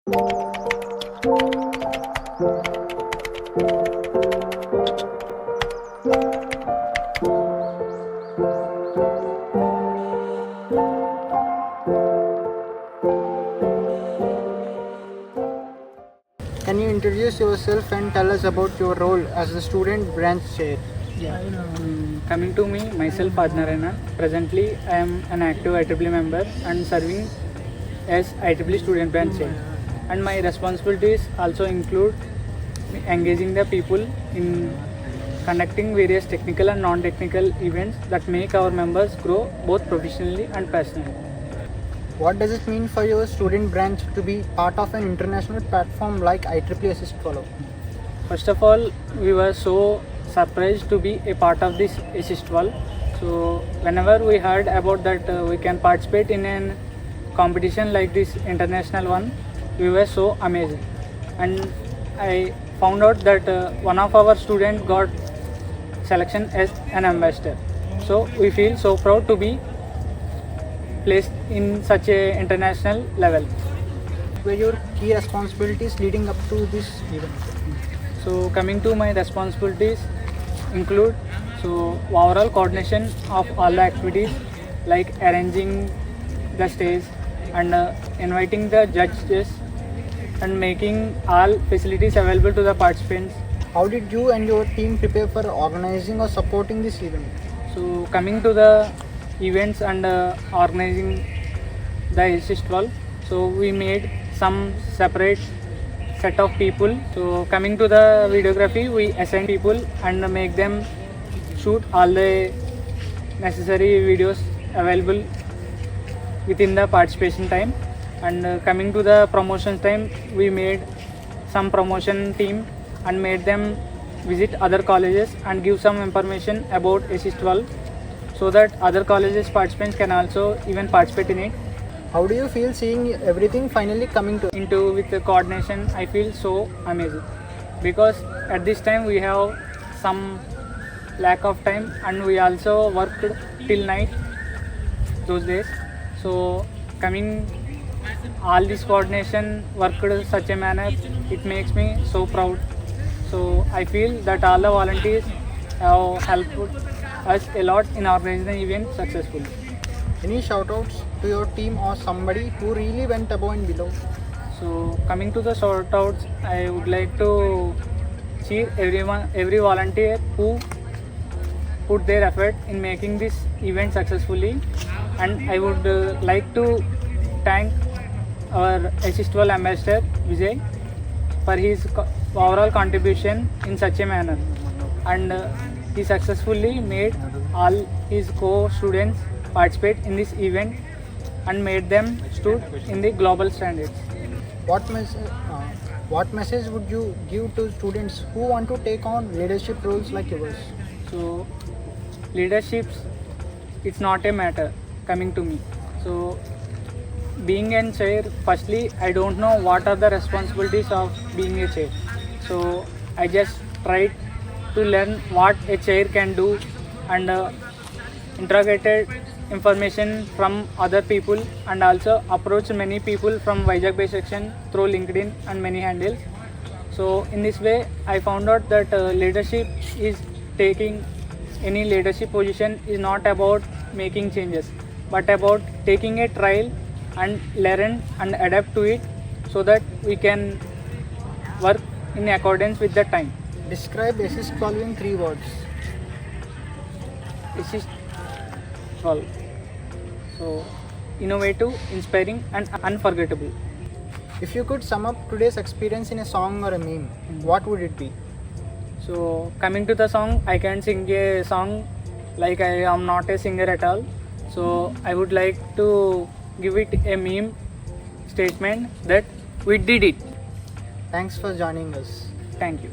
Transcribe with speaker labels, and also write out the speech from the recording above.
Speaker 1: Can you introduce yourself and tell us about your role as the student branch chair?
Speaker 2: Yeah, coming to me, myself Adnarayana. Presently, I am an active IEEE member and serving as IEEE student branch chair. And my responsibilities also include engaging the people in conducting various technical and non-technical events that make our members grow both professionally and personally.
Speaker 1: What does it mean for your student branch to be part of an international platform like IEEE Assist Follow?
Speaker 2: First of all, we were so surprised to be a part of this Assist Wall. So whenever we heard about that we can participate in a competition like this international one, we were so amazed. And I found out that one of our students got selection as an ambassador. So we feel so proud to be placed in such a international level.
Speaker 1: What were your key responsibilities leading up to this event?
Speaker 2: So coming to my responsibilities include overall coordination of all the activities like arranging the stage and inviting the judges and making all facilities available to the participants.
Speaker 1: How did you and your team prepare for organizing or supporting this event?
Speaker 2: So coming to the events and organizing the Assist Wall, so we made some separate set of people. So coming to the videography, we assign people and make them shoot all the necessary videos available within the participation time. And coming to the promotion time, we made some promotion team and made them visit other colleges and give some information about Assist Wall so that other colleges participants can also even participate in it.
Speaker 1: How do you feel seeing everything finally coming to?
Speaker 2: Into with the coordination, I feel so amazing because at this time we have some lack of time and we also worked till night those days. So coming all this coordination worked such a manner, it makes me so proud. So I feel that all the volunteers have helped us a lot in organizing the event successfully.
Speaker 1: Any shout outs to your team or somebody who really went above and below?
Speaker 2: So coming to the shout outs, I would like to cheer every volunteer who put their effort in making this event successfully, and I would like to thank our Assist Wall ambassador Vijay for his overall contribution in such a manner, and he successfully made all his co-students participate in this event and made them stood in the global standards.
Speaker 1: What message would you give to students who want to take on leadership roles like yours?
Speaker 2: So leaderships, it's not a matter coming to me. So being a chair, firstly I don't know what are the responsibilities of being a chair. So I just tried to learn what a chair can do and interrogated information from other people and also approached many people from Vizag Bay section through LinkedIn and many handles. So in this way I found out that leadership is taking any leadership position is not about making changes but about taking a trial and learn and adapt to it so that we can work in accordance with the time.
Speaker 1: Describe Assist Wall in 3 words.
Speaker 2: Assist Wall. So innovative, inspiring and unforgettable.
Speaker 1: If you could sum up today's experience in a song or a meme, what would it be?
Speaker 2: So coming to the song, I can sing a song like I am not a singer at all. So I would like to give it a meme statement that we did it.
Speaker 1: Thanks for joining us.
Speaker 2: Thank you.